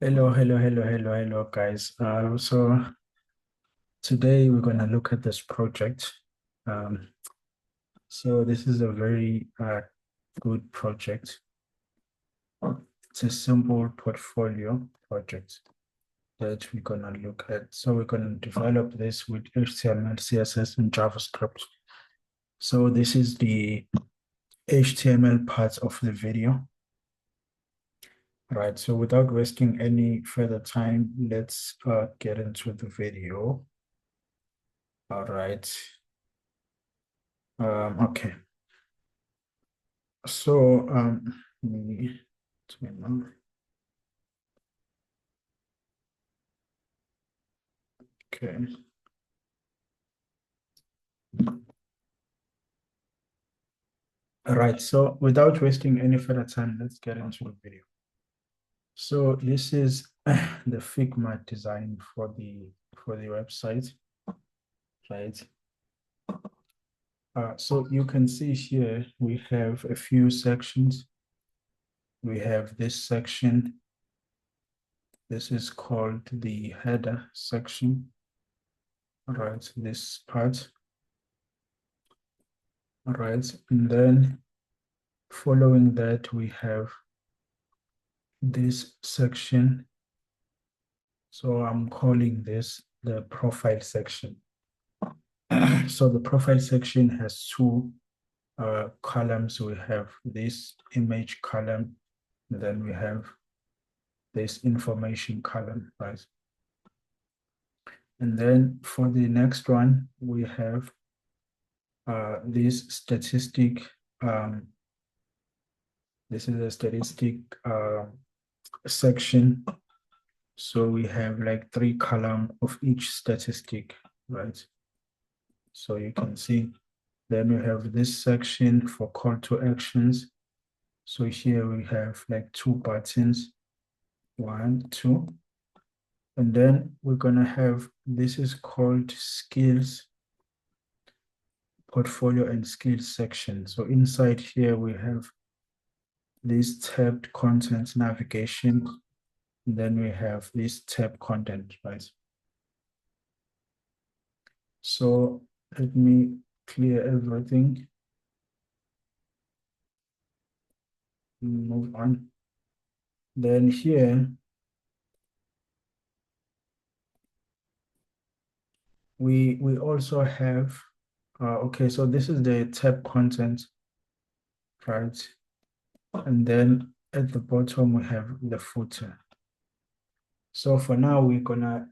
Hello, guys. So today we're going to look at this project. Um, so this is a very good project. It's a simple portfolio project that we're going to look at. So we're going to develop this with HTML, CSS, and JavaScript. So this is the HTML part of the video. Right, so without wasting any further time, let's get into the video. All right. Okay. So let me turn on. Okay. All right. So without wasting any further time, let's get into the video. So this is the Figma design for the website, right? So you can see here we have a few sections. We have this section. This is called the header section. All right, this part. All right, and then following that, we have this section. So I'm calling this the profile section. So the profile section has two columns. We have this image column, then we have this information column, right? And then for the next one, we have this statistic. This is a statistic section. So we have like 3 columns of each statistic, right? So you can see, then we have this section for call to actions. So here we have like 2 buttons, 1, 2. And then we're gonna have, this is called skills, portfolio and skills section. So inside here we have this tabbed content navigation. And then we have this tab content, right? So let me clear everything. Move on. Then here, we also have, okay, so this is the tab content, right? And then at the bottom, we have the footer. So for now, we're gonna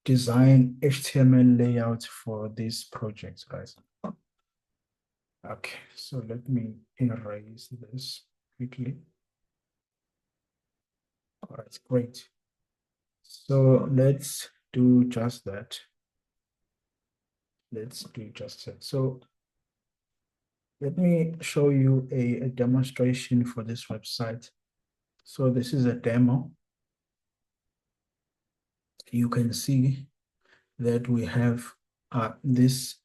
design HTML layout for this project, guys. Okay, so let me erase this quickly. All right, great. So let's do just that. Let's do just that. So let me show you a demonstration for this website. So this is a demo. You can see that we have this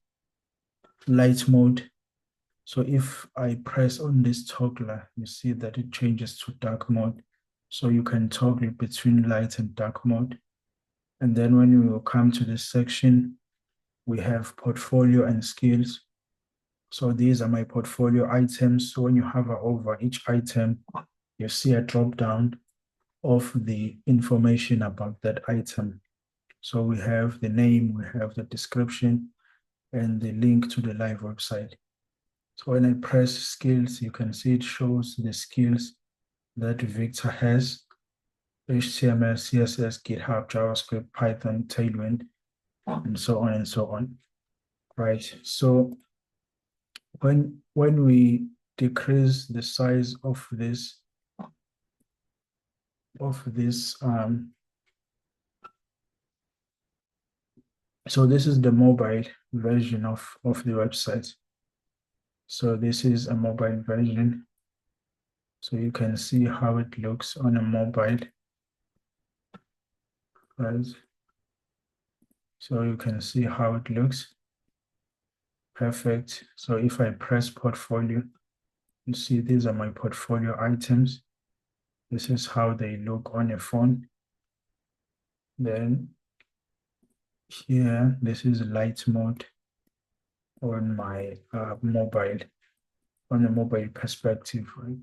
light mode. So if I press on this toggler, you see that it changes to dark mode. So you can toggle between light and dark mode. And then when you will come to this section, we have portfolio and skills. So these are my portfolio items. So when you hover over each item, you see a drop down of the information about that item. So we have the name, we have the description, and the link to the live website. So when I press skills, you can see it shows the skills that Victor has: HTML, CSS, GitHub, JavaScript, Python, Tailwind, and so on and so on. Right. So when we decrease the size of this so this is the mobile version of the website. So this is a mobile version. So you can see how it looks on a mobile. Right? So you can see how it looks. Perfect. So if I press portfolio, you see these are my portfolio items. This is how they look on a phone. Then here, this is light mode on my mobile, on a mobile perspective, right?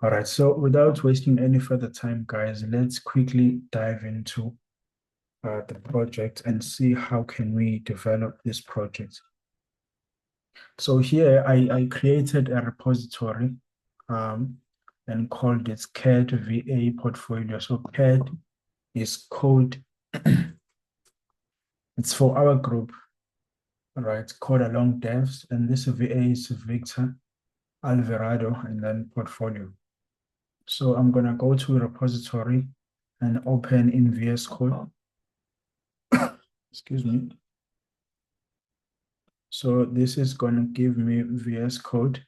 All right, so without wasting any further time, guys, let's quickly dive into the project and see how can we develop this project. So here I created a repository and called it CAD VA portfolio. So CAD is code, it's for our group, right? Code along devs, and this VA is Victor Alvarado and then portfolio. So I'm gonna go to repository and open in VS Code. Excuse me. So this is gonna give me VS Code.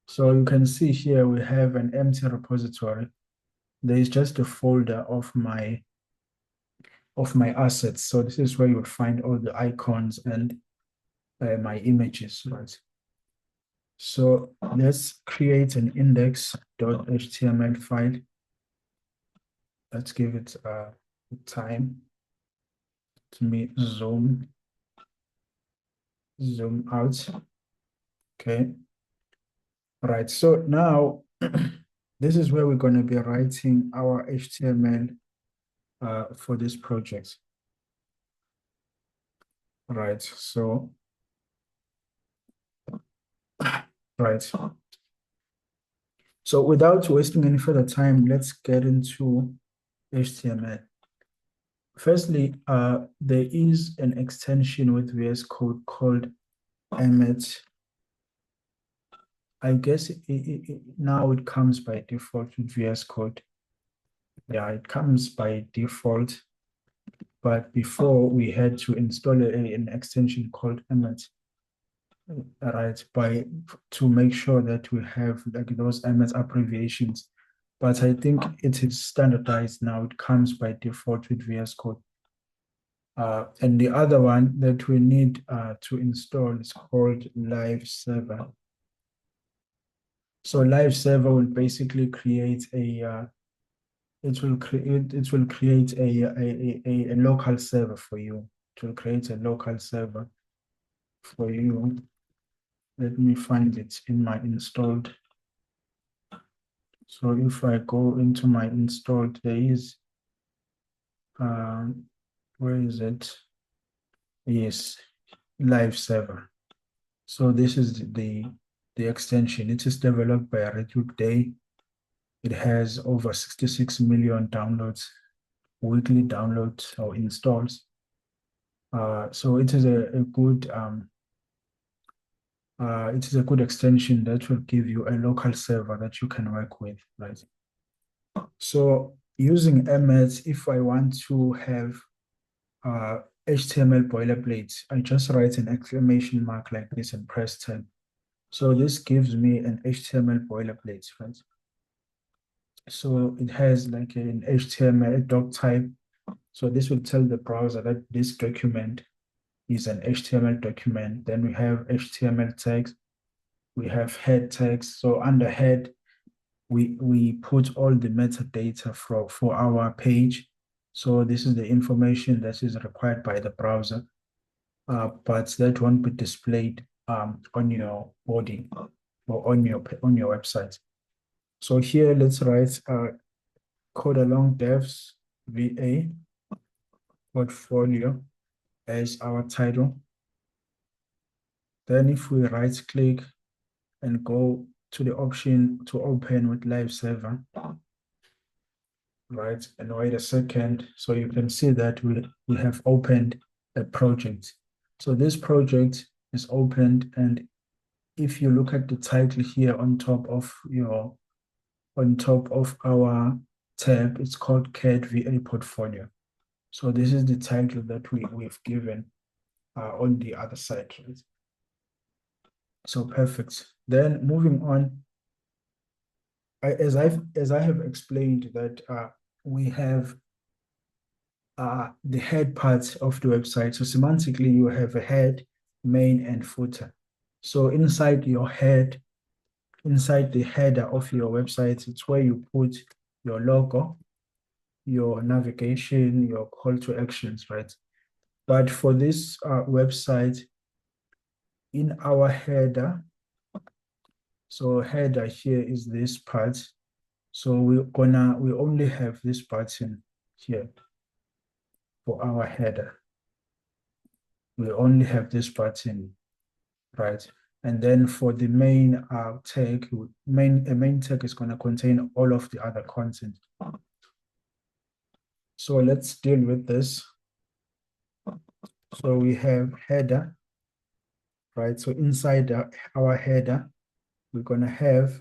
So you can see here we have an empty repository. There is just a folder of my assets. So this is where you would find all the icons and my images, right? So let's create an index.html file. Let's give it time. Let me zoom out. Okay. Right. So now this is where we're going to be writing our HTML for this project. Right. So, right. So without wasting any further time, let's get into HTML. Firstly, there is an extension with VS Code called Emmet. I guess now it comes by default with VS Code. Yeah, it comes by default. But before we had to install an extension called Emmet, right, to make sure that we have like those Emmet abbreviations. But I think it is standardized now. It comes by default with VS Code. And the other one that we need to install is called Live Server. So Live Server will basically create it will create a local server for you. It will create a local server for you. Let me find it in my installed. So if I go into my installed, there is where is it? Yes, Live Server. So this is the extension. It is developed by Redwood Day. It has over 66 million downloads, weekly downloads or installs. So it is a good extension that will give you a local server that you can work with, right? So using Emmet, if I want to have HTML boilerplate, I just write an exclamation mark like this and press tab. So this gives me an HTML boilerplate, right? So it has like an HTML doc type. So this will tell the browser that this document is an HTML document. Then we have HTML tags. We have head tags. So under head, we put all the metadata for our page. So this is the information that is required by the browser, but that won't be displayed on your body or on your website. So here, let's write code along devs VA portfolio as our title. Then if we right click and go to the option to open with live server, right, and wait a second, so you can see that we have opened a project. So this project is opened, and if you look at the title here on top of our tab, it's called CAD VA portfolio. So this is the title that we've given on the other side, right? So perfect. Then moving on, as I have explained that we have the head part of the website. So semantically, you have a head, main, and footer. So inside your head, inside the header of your website, it's where you put your logo. your navigation, your call to actions, right? But for this website, in our header, so header here is this part. So we only have this button here for our header. We only have this button, right? And then for the main tag, a main tag is going to contain all of the other content. So let's deal with this. So we have header, right? So inside our header, we're going to have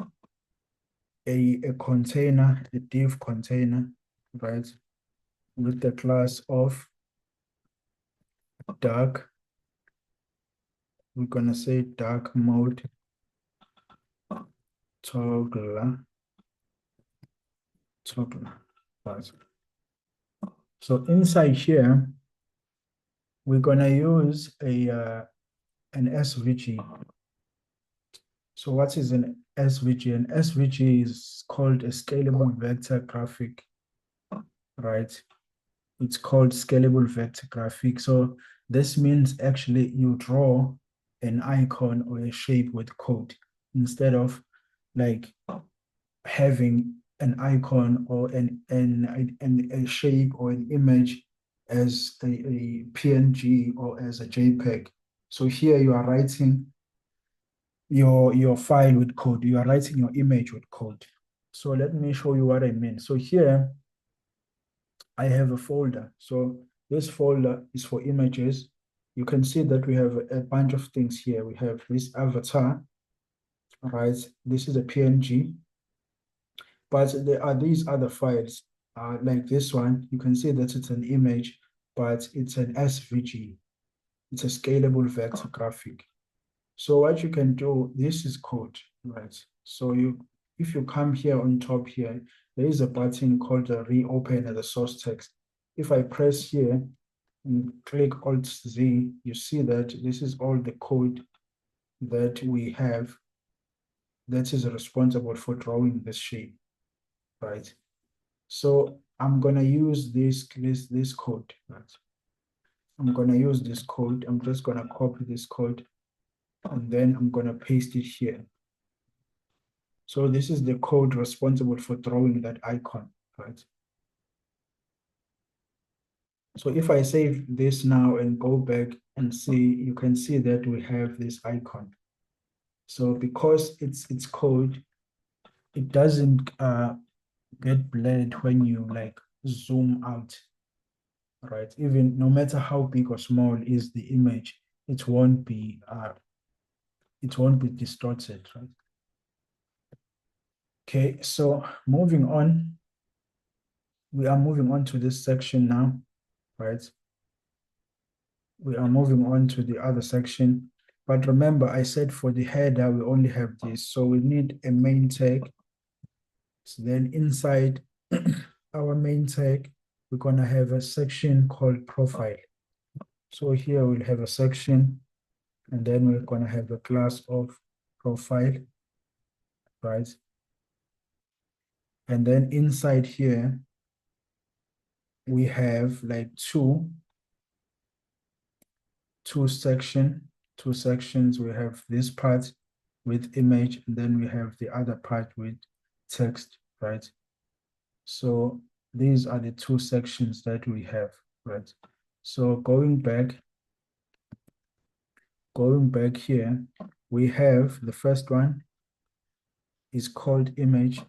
a container, a div container, right? With the class of dark. We're going to say dark mode toggler, right? So inside here, we're going to use an SVG. So what is an SVG? An SVG is called a scalable vector graphic, right? It's called scalable vector graphic. So this means actually you draw an icon or a shape with code instead of like having an icon or a shape or an image as a PNG or as a JPEG. So here you are writing your file with code. You are writing your image with code. So let me show you what I mean. So here I have a folder. So this folder is for images. You can see that we have a bunch of things here. We have this avatar, right? This is a PNG, but there are these other files, like this one. You can see that it's an image, but it's an SVG. It's a scalable vector graphic. So what you can do, this is code, right? So if you come here on top here, there is a button called reopen the source text. If I press here and click Alt Z, you see that this is all the code that we have that is responsible for drawing this shape, right? So I'm gonna use this code, right? I'm gonna use this code. I'm just gonna copy this code and then I'm gonna paste it here. So this is the code responsible for drawing that icon, right? So if I save this now and go back and see, you can see that we have this icon. So because it's code, it doesn't get blurred when you like zoom out, right? Even no matter how big or small is the image, it won't be distorted, right? Okay, so moving on, we are moving on to this section now, right? We are moving on to the other section. But remember, I said for the header, we only have this. So we need a main tag. So then inside our main tag, we're going to have a section called profile. So here we'll have a section, and then we're going to have a class of profile, right? And then inside here, we have like two sections. We have this part with image, and then we have the other part with text, right? So these are the two sections that we have, right? So going back here, we have the first one is called image.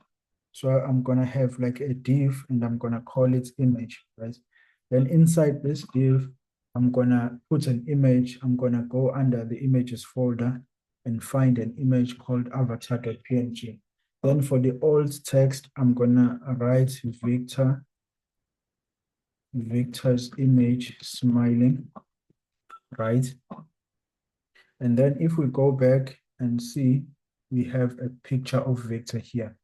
So I'm gonna have like a div and I'm gonna call it image, right? Then inside this div, I'm gonna put an image. I'm gonna go under the images folder and find an image called avatar.png. Then for the alt text, I'm gonna write Victor's image smiling, right? And then if we go back and see, we have a picture of Victor here,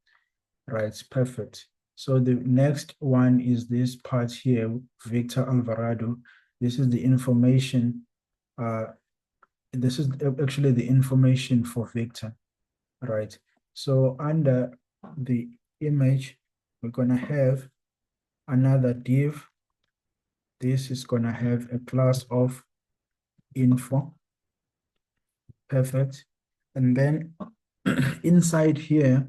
right? Perfect. So the next one is this part here, Victor Alvarado. This is the information. This is actually the information for Victor, right? So under the image, we're gonna have another div. This is gonna have a class of info. Perfect. And then inside here,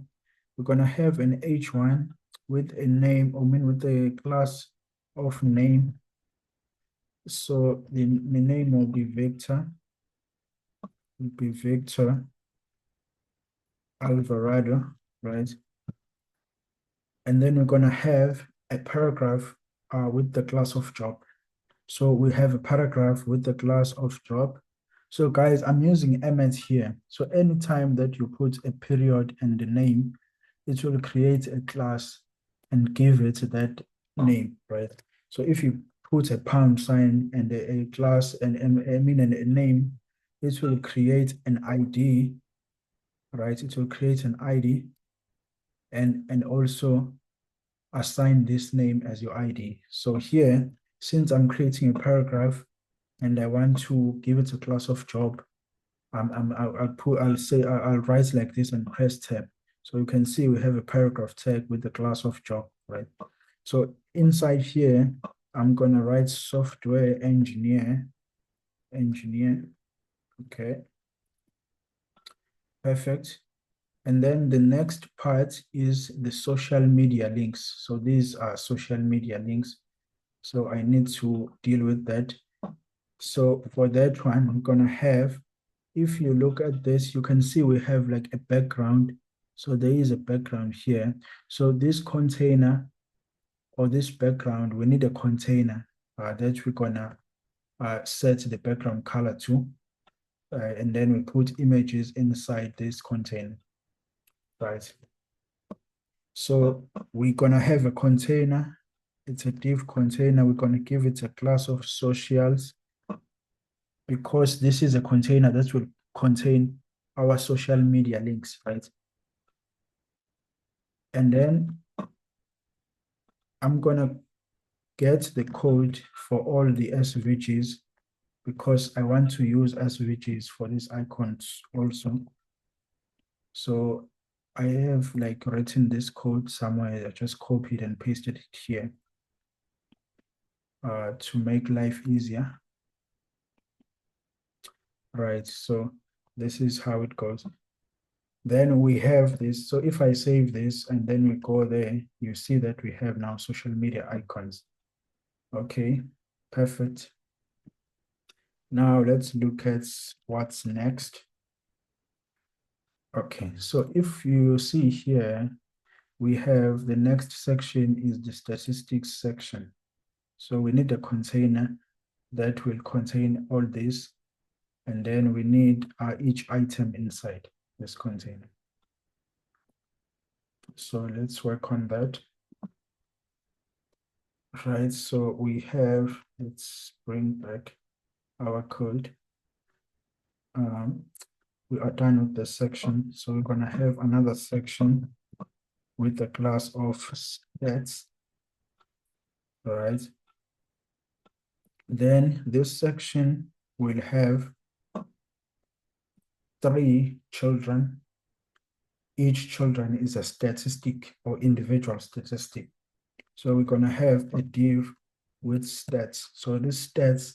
we're gonna have an H1 with a name, or mean with a class of name. So the name will be Victor, Alvarado, right? And then we're gonna have a paragraph with the class of job. So we have a paragraph with the class of job. So guys, I'm using Emmet here. So anytime that you put a period and the name, it will create a class and give it that name, right? So if you put a pound sign and a class and I mean and a name, it will create an ID, right? It will create an ID and also assign this name as your ID. So here, since I'm creating a paragraph and I want to give it a class of job, I'll write like this and press tab. So you can see we have a paragraph tag with the class of job, right? So inside here, I'm gonna write software engineer, okay, perfect. And then the next part is the social media links. So these are social media links. So I need to deal with that. So for that one, I'm gonna have, if you look at this, you can see we have like a background. So there is a background here. So this container or this background, we need a container that we're gonna set the background color to. And then we put images inside this container, right? So we're gonna have a container. It's a div container. We're gonna give it a class of socials because this is a container that will contain our social media links, right? And then I'm gonna get the code for all the SVGs because I want to use SVGs for these icons also. So I have like written this code somewhere. I just copied and pasted it here to make life easier. Right, so this is how it goes. Then we have this. So if I save this and then we go there, you see that we have now social media icons. Okay, perfect. Now let's look at what's next. Okay, so if you see here, we have the next section is the statistics section. So we need a container that will contain all this. And then we need each item inside this container. So let's work on that. Right, so we have, let's bring back our code. We are done with the section. So we're gonna have another section with the class of stats. All right. Then this section will have 3 children. Each children is a statistic or individual statistic. So we're gonna have a div with stats. So this stats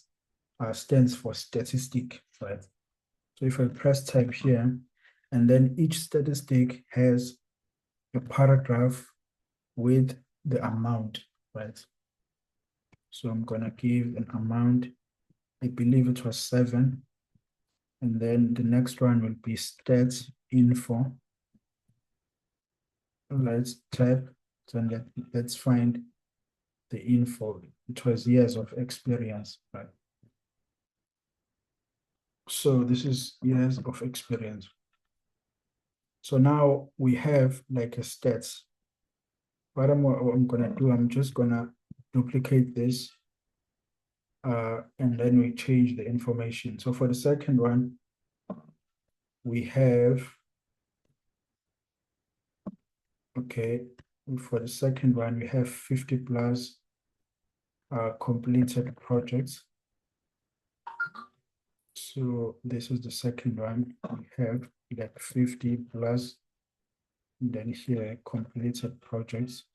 stands for statistic, right? So if I press tab here, and then each statistic has a paragraph with the amount, right? So I'm gonna give an amount, I believe it was 7. And then the next one will be stats info. Let's type, so let's find the info. It was years of experience, right? So this is years of experience. So now we have like a stats. What I'm gonna do, I'm just gonna duplicate this and then we change the information. So for the second one, we have, okay, for the second one, we have 50 plus completed projects. So this is the second one. We have like 50 plus, then here completed projects.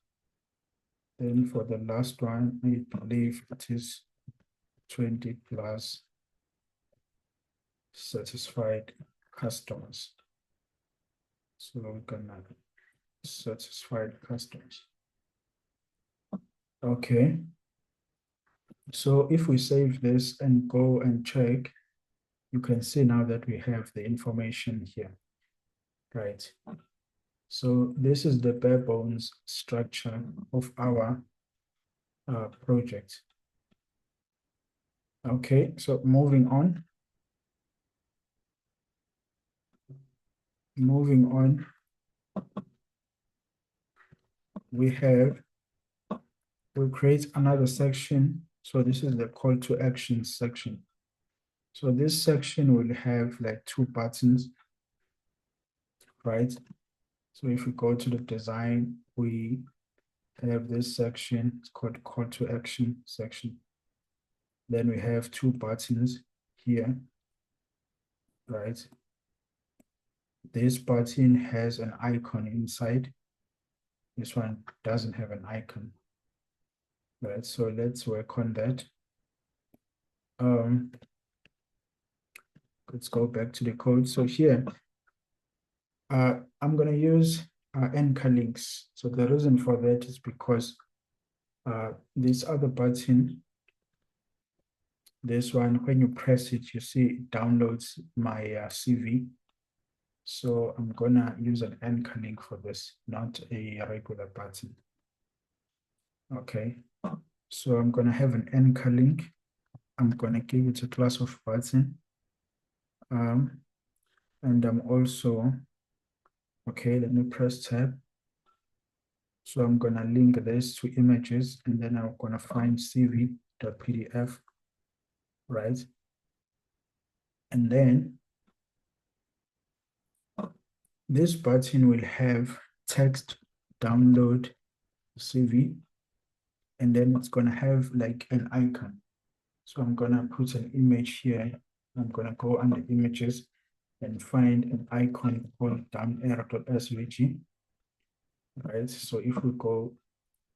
Then for the last one, I believe it is 20 plus satisfied customers. So we're gonna satisfied customers. Okay. So if we save this and go and check, you can see now that we have the information here, right? So this is the bare bones structure of our project. Okay, so moving on. We we'll create another section. So this is the call to action section. So this section will have like two buttons, right? So if we go to the design, we have this section, it's called call to action section. Then we have two buttons here, right? This button has an icon inside. This one doesn't have an icon, right? So let's work on that. Let's go back to the code. So here, I'm going to use anchor links. So the reason for that is because this other button, this one, when you press it, you see it downloads my CV. So I'm going to use an anchor link for this, not a regular button. Okay, so I'm going to have an anchor link. I'm going to give it a class of button. And I'm also, okay, let me press tab. So I'm going to link this to images, and then I'm going to find cv.pdf, right? And then this button will have text download CV, and then it's going to have like an icon. So I'm going to put an image here. I'm going to go under images and find an icon called down_arrow.svg, right? So if we go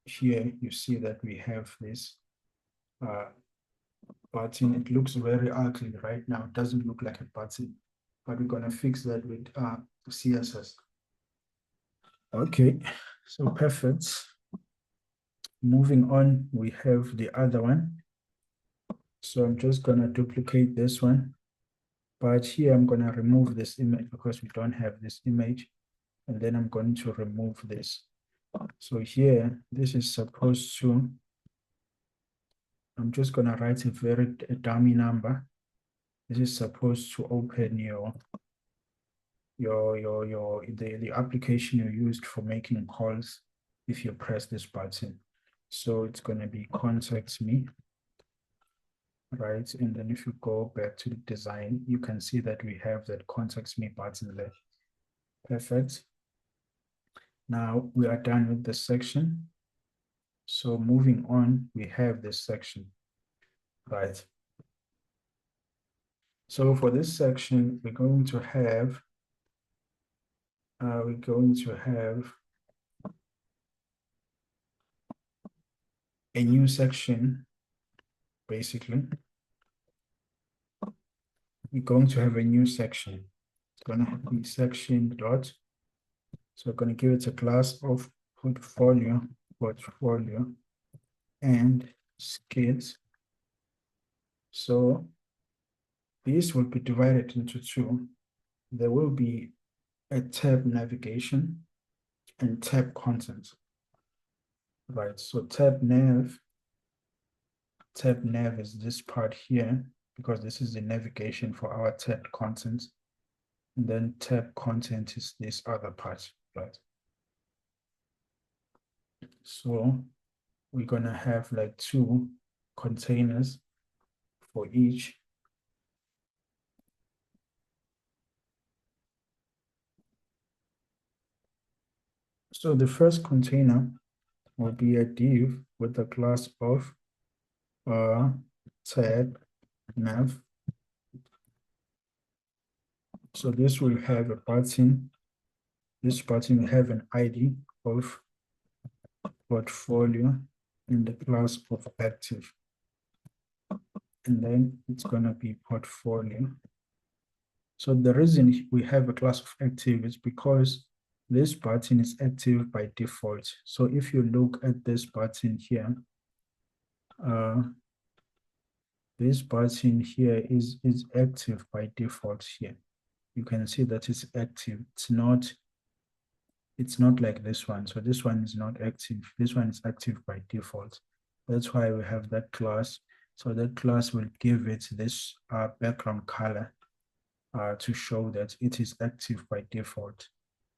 here, you see that we have this button. It looks very ugly right now. It doesn't look like a button, but we're going to fix that with CSS. Okay, so perfect. Moving on, we have the other one. So I'm just going to duplicate this one. But here I'm going to remove this image because we don't have this image. And then I'm going to remove this. So here, this is supposed to, I'm just going to write a dummy number. This is supposed to open the application you used for making calls if you press this button. So it's going to be contact me, right? And then if you go back to the design, you can see that we have that contact me button there. Perfect. Now we are done with this section. So moving on, we have this section, right? So for this section, we're going to have a new section, basically. We're going to have a new section. It's going to be section dot. So we're going to give it a class of portfolio, and skills. So these will be divided into two. There will be a tab navigation and tab content. Right, so tab nav is this part here, because this is the navigation for our tab content. And then tab content is this other part, right? So we're gonna have like two containers for each. So the first container will be a div with the class of tab nav. So this will have a button. This button will have an ID of portfolio in the class of active. And then it's going to be portfolio. So the reason we have a class of active is because this button is active by default. So if you look at this button here, this button here is active by default here. You can see that it's active. It's not like this one. So this one is not active. This one is active by default. That's why we have that class. So that class will give it this background color to show that it is active by default.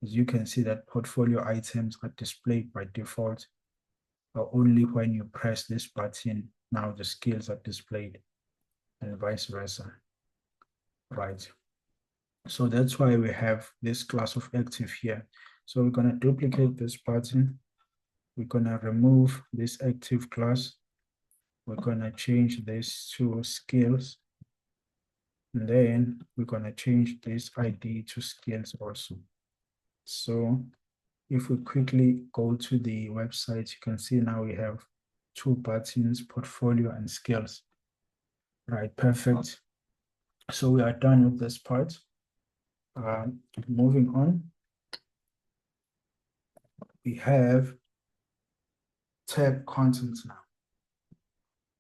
As you can see that portfolio items are displayed by default, only when you press this button, now the skills are displayed, and vice versa, right? So that's why we have this class of active here. So we're going to duplicate this button. We're going to remove this active class. We're going to change this to skills. And then we're going to change this ID to skills also. So if we quickly go to the website, you can see now we have two buttons, portfolio and skills. Right, perfect. So we are done with this part. Moving on, we have tab content now,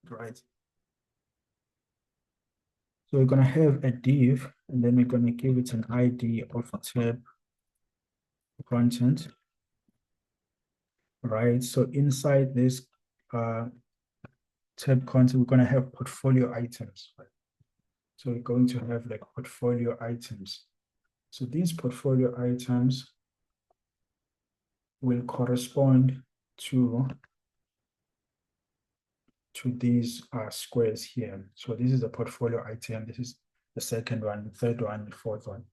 right? So we're going to have a div, and then we're going to give it an ID of tab content, right? So inside this tab content, we're going to have portfolio items, right? So we're going to have like portfolio items. So these portfolio items will correspond to these squares here. So this is a portfolio item. This is the second one, the third one, the fourth one.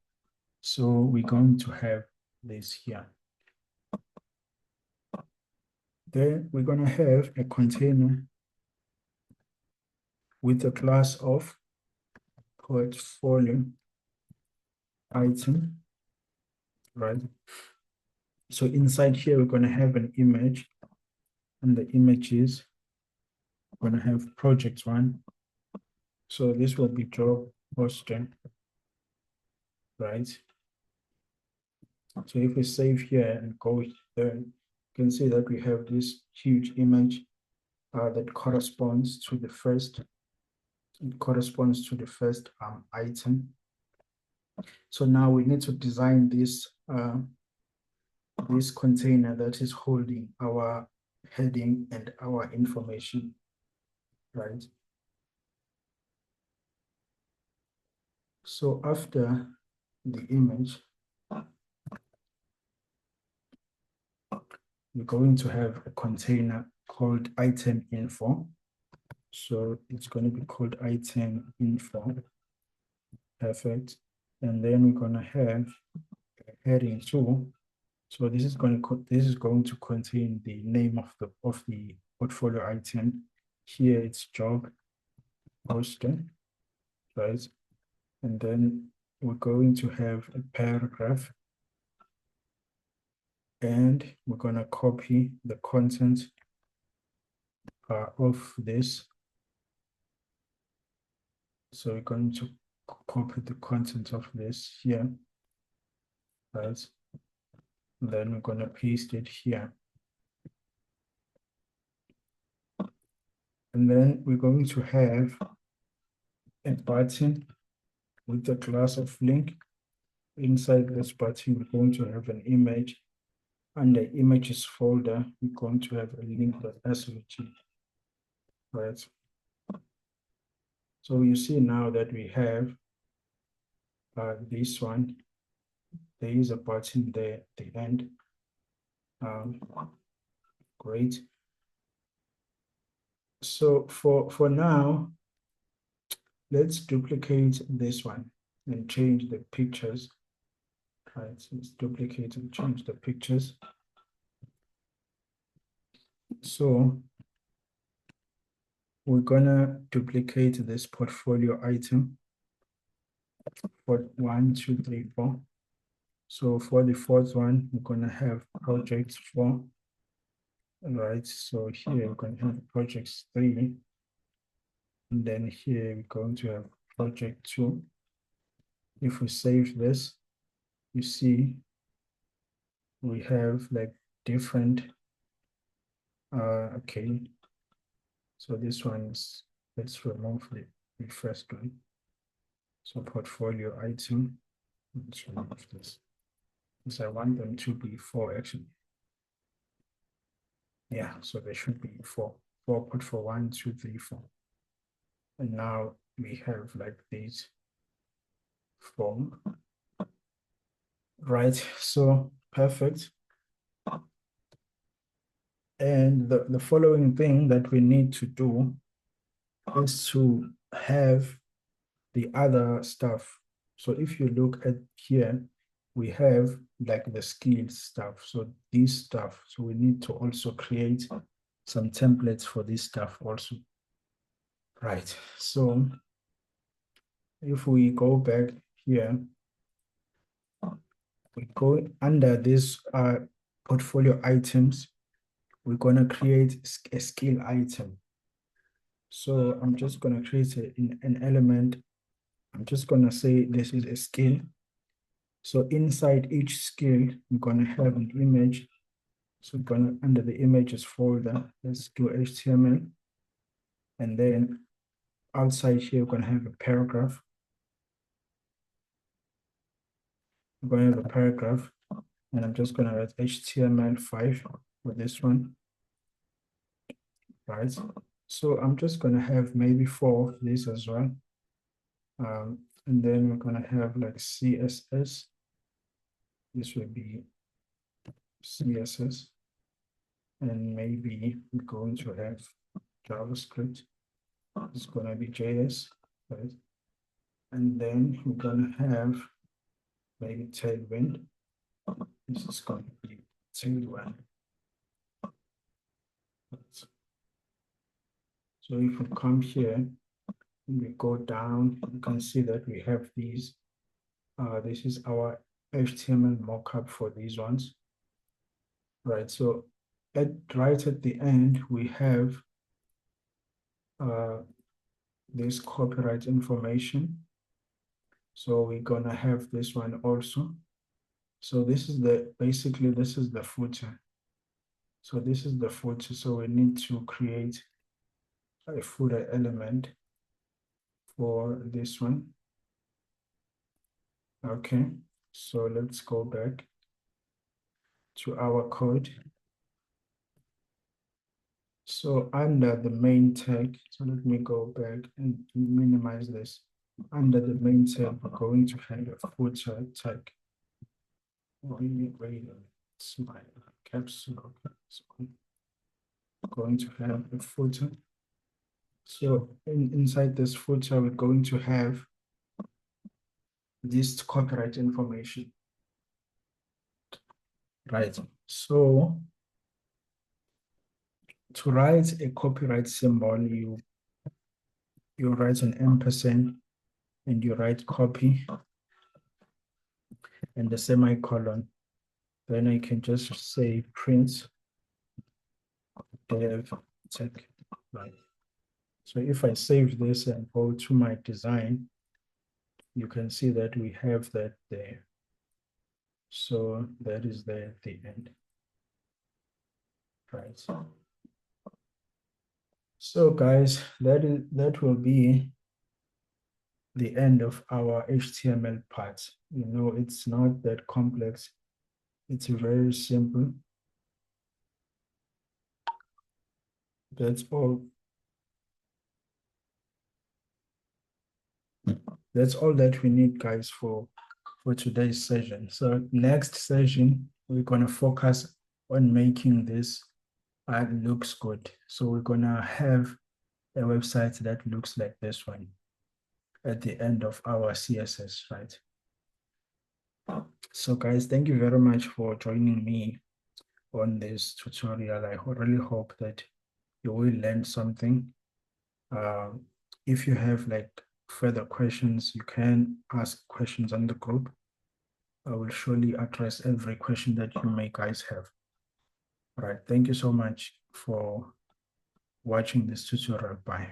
So we're going to have this here. Then we're going to have a container with a class of portfolio item, right? So inside here, we're going to have an image, and the image is going to have project one. So this will be job poster, right? So if we save here and go there, you can see that we have this huge image that corresponds to the first. It corresponds to the first item. So now we need to design this this container that is holding our heading and our information, right? So after the image, we're going to have a container called item info. So it's going to be called item info. Perfect. And then we're going to have a heading too. So this is going to contain the name of the portfolio item. Here it's job poster, right? And then we're going to have a paragraph, and we're going to copy the content of this. So we're going to copy the content of this here, right? And then we're going to paste it here. And then we're going to have a button with the class of link. Inside this button, we're going to have an image. Under images folder, we're going to have a link.svg, right? So you see now that we have this one. There is a button there at the end. Great. So for now, let's duplicate this one and change the pictures. Right, so let's duplicate and change the pictures. So we're gonna duplicate this portfolio item for 1, 2, 3, 4. So for the fourth one, we're gonna have project 4. All right, so here we're going to have projects 3, and then here we're going to have project 2. If we save this, you see we have like different, okay, so this one is, let's remove the first one. So portfolio item, let's remove this, because I want them to be 4 actually. Yeah, so there should be 4 portfolio 1, 2, 3, 4. And now we have like these form. Right, so perfect. And the following thing that we need to do is to have the other stuff. So if you look at here, we have like the skills stuff. So these stuff, so we need to also create some templates for this stuff also. Right, so if we go back here, we go under this portfolio items, we're going to create a skill item. So I'm just going to create an element. I'm just going to say this is a skill. So inside each skill, we're going to have an image. So we're going to, under the images folder, let's do HTML. And then outside here, we're going to have a paragraph. We're going to have a paragraph. And I'm just going to write HTML5 for this one. Right. So I'm just going to have maybe 4 of these as well. And then we're going to have like CSS. This will be CSS. And maybe we're going to have JavaScript. It's going to be JS, right? And then we're going to have maybe Tailwind. This is going to be Tailwind. So if we come here, and we go down, you can see that we have these. This is our HTML mockup for these ones. Right, so right at the end, we have this copyright information. So we're gonna have this one also. So this is basically this is the footer. So this is the footer. So we need to create a footer element for this one. Okay, so let's go back to our code. So under the main tag, so let me go back and minimize this. Under the main tag, we're going to have a footer tag. Really great. It's my caps lock. So I'm going to have a footer. So inside this footer, we're going to have this copyright information. Right. So to write a copyright symbol, you write an ampersand and you write copy and the semicolon. Then I can just say print dev tech. Right. So if I save this and go to my design, you can see that we have that there. So that is there at the end. Right. So guys, that will be the end of our HTML part. You know, it's not that complex. It's very simple. That's all. That's all that we need, guys, for today's session. So next session, we're going to focus on making this looks good. So we're going to have a website that looks like this one at the end of our CSS, right? So guys, thank you very much for joining me on this tutorial. I really hope that you will learn something. If you have like further questions, you can ask questions on the group. I will surely address every question that you may guys have. All right, thank you so much for watching this tutorial. Bye.